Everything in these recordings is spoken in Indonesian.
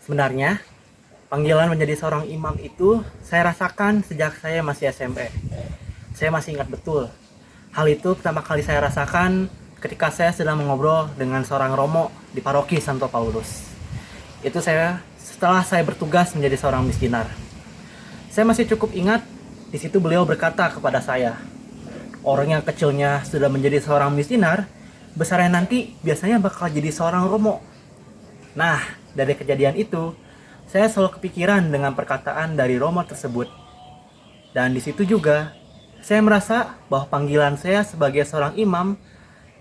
Sebenarnya, panggilan menjadi seorang imam itu saya rasakan sejak saya masih SMP. Saya masih ingat betul. Hal itu pertama kali saya rasakan ketika saya sedang mengobrol dengan seorang romo di paroki Santo Paulus. Itu saya setelah saya bertugas menjadi seorang misioner. Saya masih cukup ingat di situ beliau berkata kepada saya, orang yang kecilnya sudah menjadi seorang misioner, besarnya nanti biasanya bakal jadi seorang romo. Nah, dari kejadian itu, saya selalu kepikiran dengan perkataan dari romo tersebut. Dan di situ juga, saya merasa bahwa panggilan saya sebagai seorang imam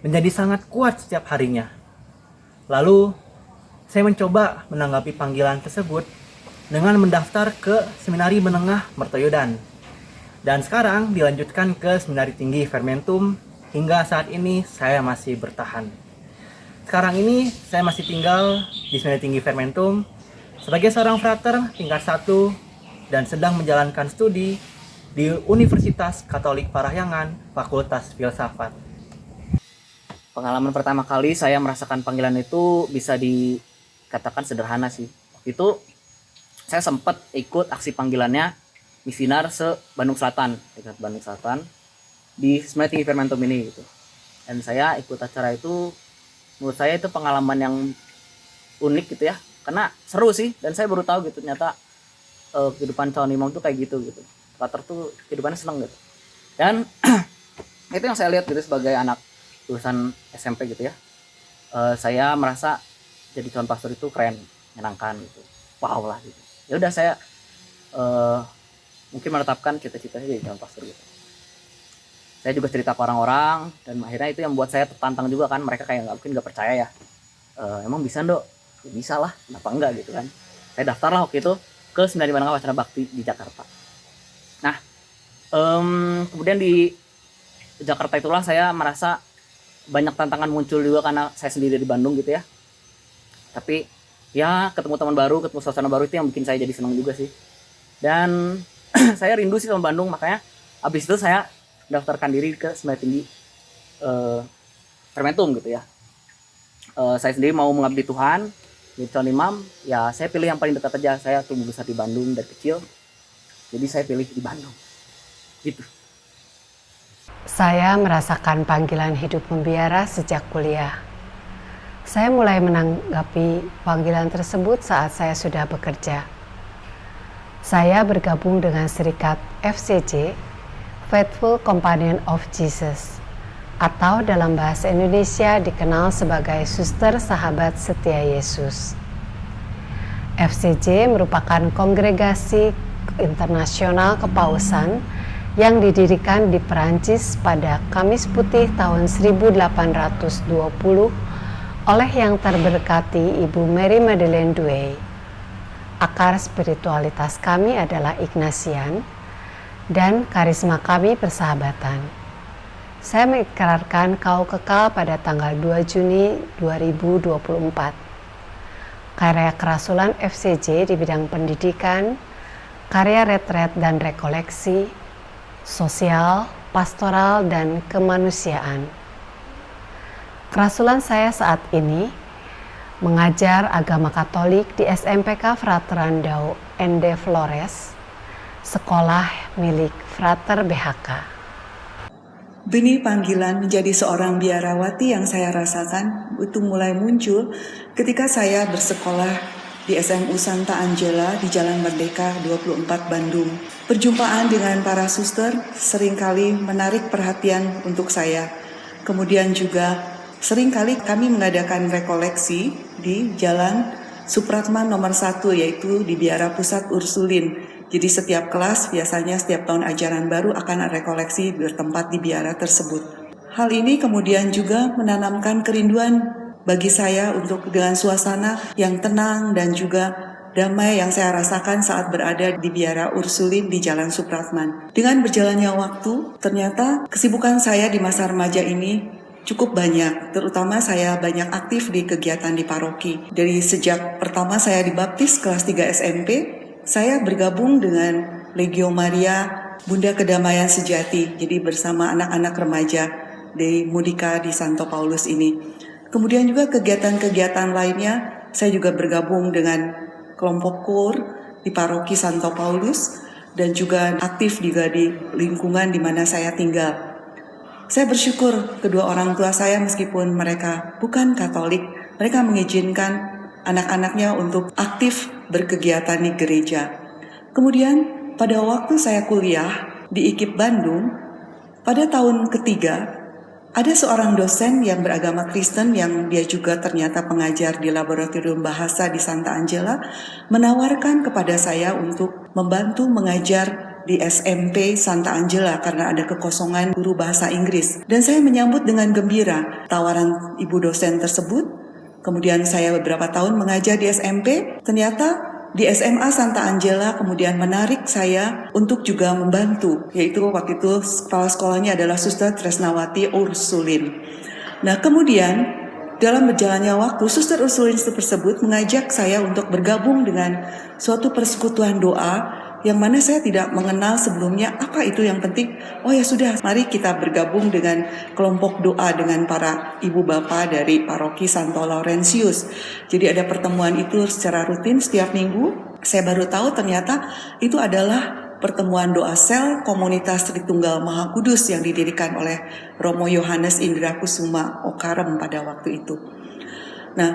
menjadi sangat kuat setiap harinya. Lalu, saya mencoba menanggapi panggilan tersebut dengan mendaftar ke Seminari Menengah Mertoyodan. Dan sekarang dilanjutkan ke Seminari Tinggi Fermentum, hingga saat ini saya masih bertahan. Sekarang ini saya masih tinggal di Seminari Tinggi Fermentum sebagai seorang frater tingkat 1 dan sedang menjalankan studi di Universitas Katolik Parahyangan, Fakultas Filsafat. Pengalaman pertama kali saya merasakan panggilan itu bisa dikatakan sederhana sih. Waktu itu saya sempat ikut aksi panggilannya misioner se-Bandung Selatan, dekat Bandung Selatan, di Seminari Tinggi Fermentum ini gitu. Dan saya ikut acara itu, menurut saya itu pengalaman yang unik gitu ya, karena seru sih, dan saya baru tahu gitu ternyata kehidupan calon imam tuh kayak gitu. Frater tuh kehidupannya seneng gitu. Dan itu yang saya lihat gitu sebagai anak lulusan SMP gitu ya. Saya merasa jadi calon pastor itu keren, menyenangkan gitu. Wow lah gitu. Ya udah saya mungkin menetapkan cita-citanya jadi calon pastor gitu. Saya juga cerita ke orang-orang dan akhirnya itu yang buat saya tertantang juga kan, mereka kayak nggak percaya ya. Emang bisa Dok? Ya, bisa lah, kenapa enggak gitu kan. Saya daftar lah waktu itu ke Seminari Menengah Wacana Bakti di Jakarta. Nah, kemudian di Jakarta itulah saya merasa banyak tantangan muncul juga karena saya sendiri di Bandung gitu ya. Tapi ya ketemu teman baru, ketemu suasana baru itu yang bikin saya jadi senang juga sih. Dan saya rindu sih sama Bandung, makanya abis itu saya daftarkan diri ke Seminari Tinggi Fermentum gitu ya. Saya sendiri mau mengabdi Tuhan, jadi calon imam, ya saya pilih yang paling dekat aja. Saya tumbuh besar di Bandung dari kecil, jadi saya pilih di Bandung gitu. Saya merasakan panggilan hidup membiara sejak kuliah. Saya mulai menanggapi panggilan tersebut saat saya sudah bekerja. Saya bergabung dengan serikat FCJ, Faithful Companion of Jesus, atau dalam bahasa Indonesia dikenal sebagai Suster Sahabat Setia Yesus. FCJ merupakan kongregasi internasional kepausan yang didirikan di Perancis pada Kamis Putih tahun 1820 oleh yang terberkati Ibu Mary Madeleine Douay. Akar spiritualitas kami adalah Ignatian dan karisma kami persahabatan. Saya mengikrarkan kau kekal pada tanggal 2 Juni 2024. Karya kerasulan FCJ di bidang pendidikan, karya retret dan rekoleksi, sosial, pastoral, dan kemanusiaan. Kerasulan saya saat ini mengajar agama Katolik di SMPK Frateran Dau Ende Flores, sekolah milik Frater BHK. Benih panggilan menjadi seorang biarawati yang saya rasakan itu mulai muncul ketika saya bersekolah di SMU Santa Angela di Jalan Merdeka 24 Bandung. Perjumpaan dengan para suster seringkali menarik perhatian untuk saya. Kemudian juga seringkali kami mengadakan rekoleksi di Jalan Supratman nomor 1, yaitu di Biara Pusat Ursulin. Jadi setiap kelas biasanya setiap tahun ajaran baru akan rekoleksi bertempat di biara tersebut. Hal ini kemudian juga menanamkan kerinduan bagi saya untuk dengan suasana yang tenang dan juga damai yang saya rasakan saat berada di biara Ursulin di Jalan Supratman. Dengan berjalannya waktu, ternyata kesibukan saya di masa remaja ini cukup banyak, terutama saya banyak aktif di kegiatan di paroki. Dari sejak pertama saya dibaptis kelas 3 SMP, saya bergabung dengan Legio Maria Bunda Kedamaian Sejati, jadi bersama anak-anak remaja di Mudika di Santo Paulus ini. Kemudian juga kegiatan-kegiatan lainnya, saya juga bergabung dengan kelompok KUR di Paroki Santo Paulus dan juga aktif juga di lingkungan di mana saya tinggal. Saya bersyukur kedua orang tua saya meskipun mereka bukan Katolik, mereka mengizinkan anak-anaknya untuk aktif berkegiatan di gereja. Kemudian pada waktu saya kuliah di IKIP Bandung, pada tahun ketiga, ada seorang dosen yang beragama Kristen yang dia juga ternyata pengajar di laboratorium bahasa di Santa Angela, menawarkan kepada saya untuk membantu mengajar di SMP Santa Angela karena ada kekosongan guru bahasa Inggris. Dan saya menyambut dengan gembira tawaran ibu dosen tersebut. Kemudian saya beberapa tahun mengajar di SMP, ternyata di SMA Santa Angela kemudian menarik saya untuk juga membantu, yaitu waktu itu kepala sekolahnya adalah Suster Tresnawati Ursulin. Nah kemudian dalam berjalannya waktu, Suster Ursulin tersebut mengajak saya untuk bergabung dengan suatu persekutuan doa yang mana saya tidak mengenal sebelumnya apa itu yang penting. Oh ya sudah, mari kita bergabung dengan kelompok doa dengan para ibu bapak dari Paroki Santo Laurentius. Jadi ada pertemuan itu secara rutin setiap minggu. Saya baru tahu ternyata itu adalah pertemuan doa sel komunitas Tritunggal Maha Kudus yang didirikan oleh Romo Yohanes Indra Kusuma Okarem pada waktu itu. Nah,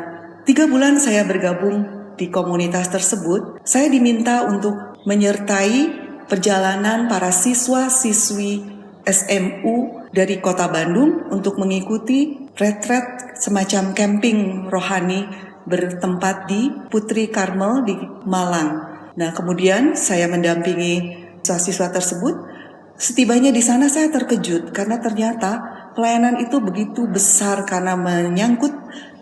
3 bulan saya bergabung di komunitas tersebut, saya diminta untuk menyertai perjalanan para siswa-siswi SMU dari Kota Bandung untuk mengikuti retret semacam camping rohani bertempat di Putri Karmel di Malang. Nah, kemudian saya mendampingi siswa-siswa tersebut. Setibanya di sana saya terkejut karena ternyata pelayanan itu begitu besar karena menyangkut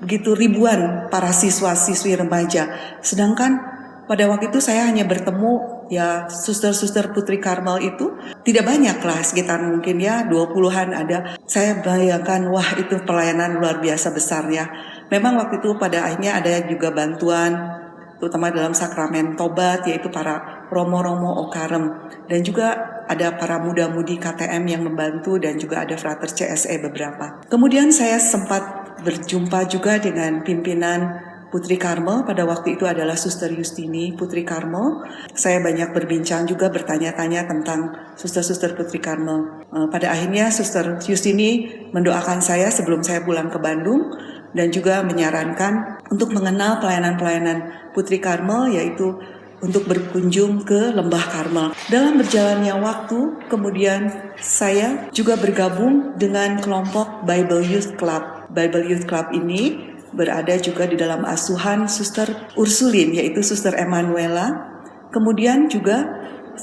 begitu ribuan para siswa-siswi remaja. Sedangkan pada waktu itu saya hanya bertemu ya suster-suster Putri Karmel itu tidak banyak lah, sekitar mungkin ya 20-an ada. Saya bayangkan wah itu pelayanan luar biasa besarnya. Memang waktu itu pada akhirnya ada juga bantuan terutama dalam sakramen tobat yaitu para romo-romo Okarem dan juga ada para muda-mudi KTM yang membantu dan juga ada frater CSE beberapa. Kemudian saya sempat berjumpa juga dengan pimpinan Putri Karmel, pada waktu itu adalah Suster Yustini Putri Karmel. Saya banyak berbincang juga bertanya-tanya tentang suster-suster Putri Karmel. Pada akhirnya Suster Yustini mendoakan saya sebelum saya pulang ke Bandung dan juga menyarankan untuk mengenal pelayanan-pelayanan Putri Karmel yaitu untuk berkunjung ke Lembah Karmel. Dalam berjalannya waktu, kemudian saya juga bergabung dengan kelompok Bible Youth Club. Bible Youth Club ini berada juga di dalam asuhan Suster Ursulin, yaitu Suster Emanuela. Kemudian juga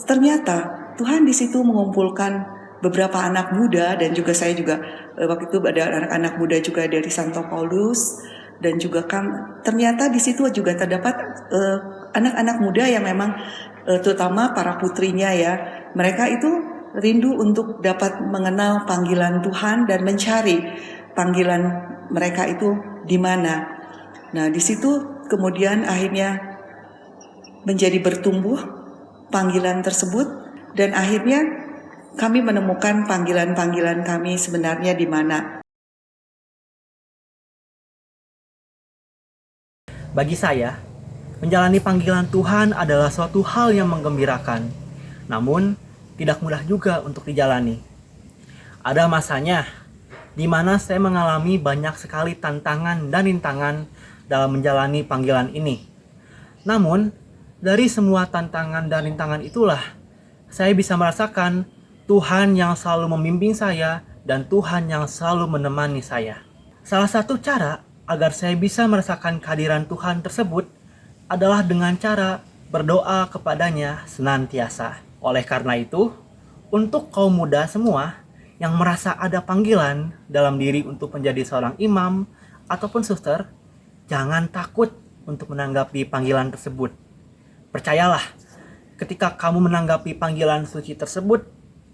ternyata Tuhan di situ mengumpulkan beberapa anak muda dan juga saya juga waktu itu ada anak-anak muda juga dari Santo Paulus dan juga ternyata di situ juga terdapat anak-anak muda yang memang terutama para putrinya ya, mereka itu rindu untuk dapat mengenal panggilan Tuhan dan mencari panggilan mereka itu di mana. Nah, di situ kemudian akhirnya menjadi bertumbuh panggilan tersebut dan akhirnya kami menemukan panggilan-panggilan kami sebenarnya di mana. Bagi saya, menjalani panggilan Tuhan adalah suatu hal yang menggembirakan, namun tidak mudah juga untuk dijalani. Ada masanya di mana saya mengalami banyak sekali tantangan dan rintangan dalam menjalani panggilan ini. Namun, dari semua tantangan dan rintangan itulah, saya bisa merasakan Tuhan yang selalu membimbing saya dan Tuhan yang selalu menemani saya. Salah satu cara agar saya bisa merasakan kehadiran Tuhan tersebut adalah dengan cara berdoa kepadanya senantiasa. Oleh karena itu, untuk kaum muda semua yang merasa ada panggilan dalam diri untuk menjadi seorang imam ataupun suster, jangan takut untuk menanggapi panggilan tersebut. Percayalah, ketika kamu menanggapi panggilan suci tersebut,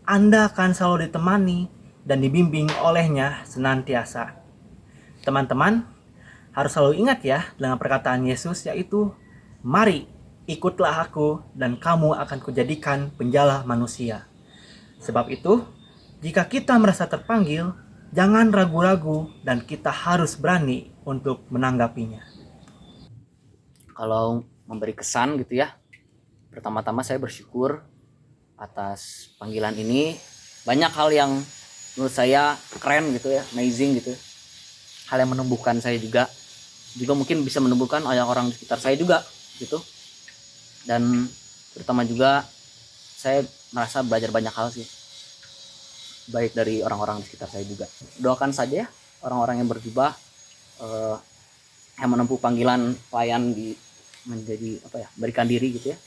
Anda akan selalu ditemani dan dibimbing olehnya senantiasa. Teman-teman, harus selalu ingat ya dengan perkataan Yesus yaitu, "Mari, ikutlah aku dan kamu akan kujadikan penjala manusia." Sebab itu, jika kita merasa terpanggil, jangan ragu-ragu dan kita harus berani untuk menanggapinya. Kalau memberi kesan gitu ya. Pertama-tama saya bersyukur atas panggilan ini. Banyak hal yang menurut saya keren gitu ya, amazing gitu. Hal yang menumbuhkan saya juga mungkin bisa menumbuhkan orang-orang di sekitar saya juga gitu. Dan terutama juga saya merasa belajar banyak hal sih, baik dari orang-orang di sekitar saya juga. Doakan saja ya orang-orang yang berjubah yang menempuh panggilan pelayan di menjadi berikan diri gitu ya.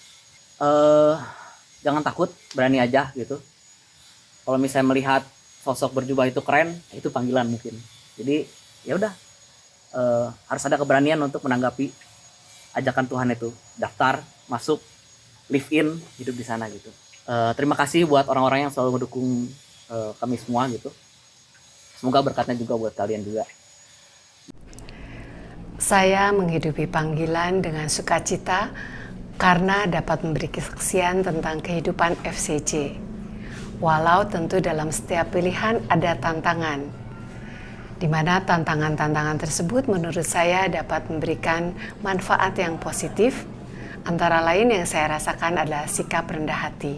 Jangan takut, berani aja gitu. Kalau misalnya melihat sosok berjubah itu keren, itu panggilan mungkin. Jadi ya udah, harus ada keberanian untuk menanggapi ajakan Tuhan itu, daftar, masuk, live in, hidup di sana gitu. Terima kasih buat orang-orang yang selalu mendukung kami semua gitu. Semoga berkatnya juga buat kalian juga. Saya menghidupi panggilan dengan sukacita karena dapat memberi kesaksian tentang kehidupan FCJ. Walau tentu dalam setiap pilihan ada tantangan, di mana tantangan-tantangan tersebut menurut saya dapat memberikan manfaat yang positif. Antara lain yang saya rasakan adalah sikap rendah hati.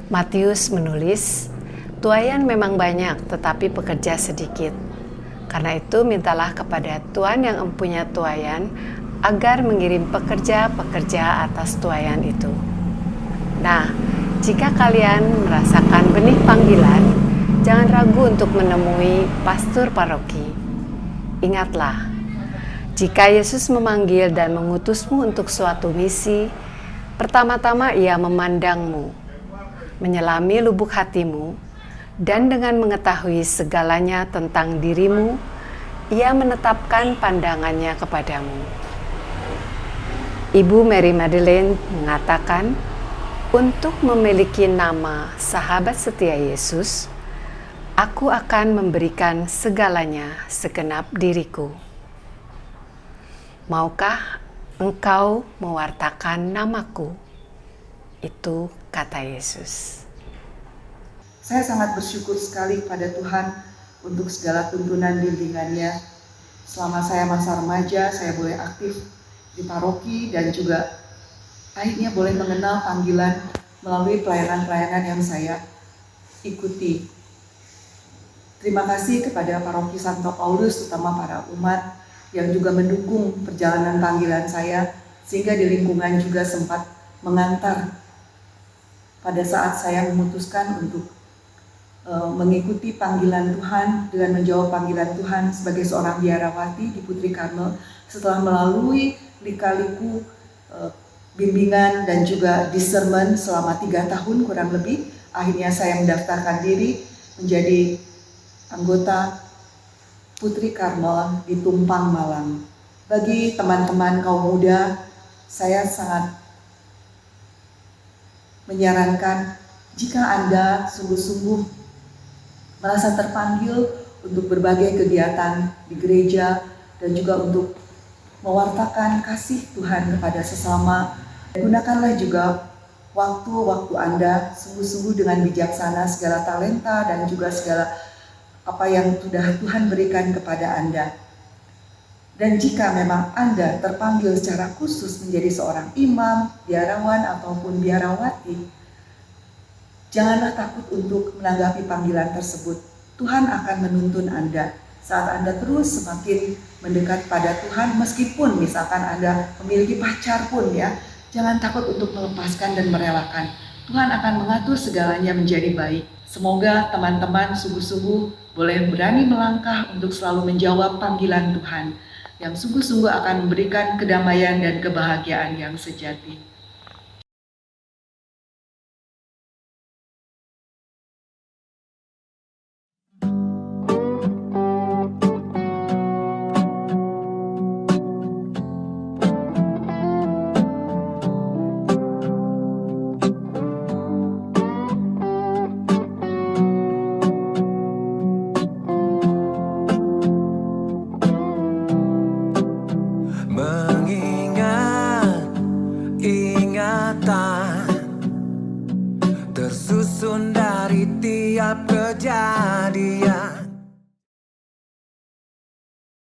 Matius menulis, "Tuaian memang banyak, tetapi pekerja sedikit. Karena itu mintalah kepada Tuhan yang mempunyai tuaian agar mengirim pekerja-pekerja atas tuaian itu." Nah, jika kalian merasakan benih panggilan, jangan ragu untuk menemui pastor paroki. Ingatlah, jika Yesus memanggil dan mengutusmu untuk suatu misi, pertama-tama Ia memandangmu, menyelami lubuk hatimu, dan dengan mengetahui segalanya tentang dirimu, Ia menetapkan pandangannya kepadamu. Ibu Mary Magdalene mengatakan, untuk memiliki nama sahabat setia Yesus, aku akan memberikan segalanya segenap diriku. Maukah engkau mewartakan namaku? Itu kata Yesus. Saya sangat bersyukur sekali kepada Tuhan untuk segala tuntunan bimbingannya. Selama saya masa remaja, saya boleh aktif di paroki dan juga akhirnya boleh mengenal panggilan melalui pelayanan-pelayanan yang saya ikuti. Terima kasih kepada paroki Santo Paulus, terutama para umat yang juga mendukung perjalanan panggilan saya, sehingga di lingkungan juga sempat mengantar pada saat saya memutuskan untuk mengikuti panggilan Tuhan dengan menjawab panggilan Tuhan sebagai seorang biarawati di Putri Karmel. Setelah melalui lika-liku bimbingan dan juga discernment selama 3 tahun kurang lebih, akhirnya saya mendaftarkan diri menjadi anggota Putri Karmel di Tumpang, Malang. Bagi teman-teman kaum muda, saya sangat menyarankan jika Anda sungguh-sungguh merasa terpanggil untuk berbagai kegiatan di gereja dan juga untuk mewartakan kasih Tuhan kepada sesama, gunakanlah juga waktu-waktu Anda sungguh-sungguh dengan bijaksana segala talenta dan juga segala apa yang sudah Tuhan berikan kepada Anda. Dan jika memang Anda terpanggil secara khusus menjadi seorang imam, biarawan ataupun biarawati, janganlah takut untuk menanggapi panggilan tersebut. Tuhan akan menuntun Anda saat Anda terus semakin mendekat pada Tuhan, meskipun misalkan Anda memiliki pacar pun ya, jangan takut untuk melepaskan dan merelakan. Tuhan akan mengatur segalanya menjadi baik. Semoga teman-teman sungguh-sungguh boleh berani melangkah untuk selalu menjawab panggilan Tuhan yang sungguh-sungguh akan memberikan kedamaian dan kebahagiaan yang sejati. Mengingat ingatan tersusun dari tiap kejadian,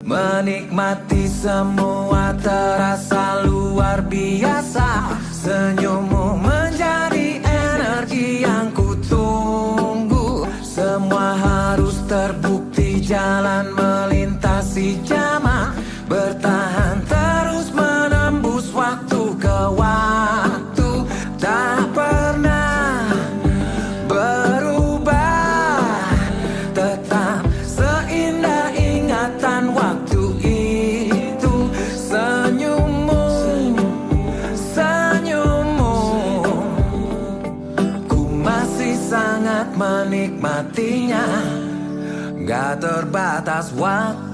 menikmati semua terasa luar biasa. Senyummu menjadi energi yang kutunggu. Semua harus terbukti, jalan melintasi zaman. Bertahan terus menembus waktu ke waktu. Tak pernah berubah, tetap seindah ingatan waktu itu. Senyummu, senyummu, ku masih sangat menikmatinya. Gak terbatas waktu.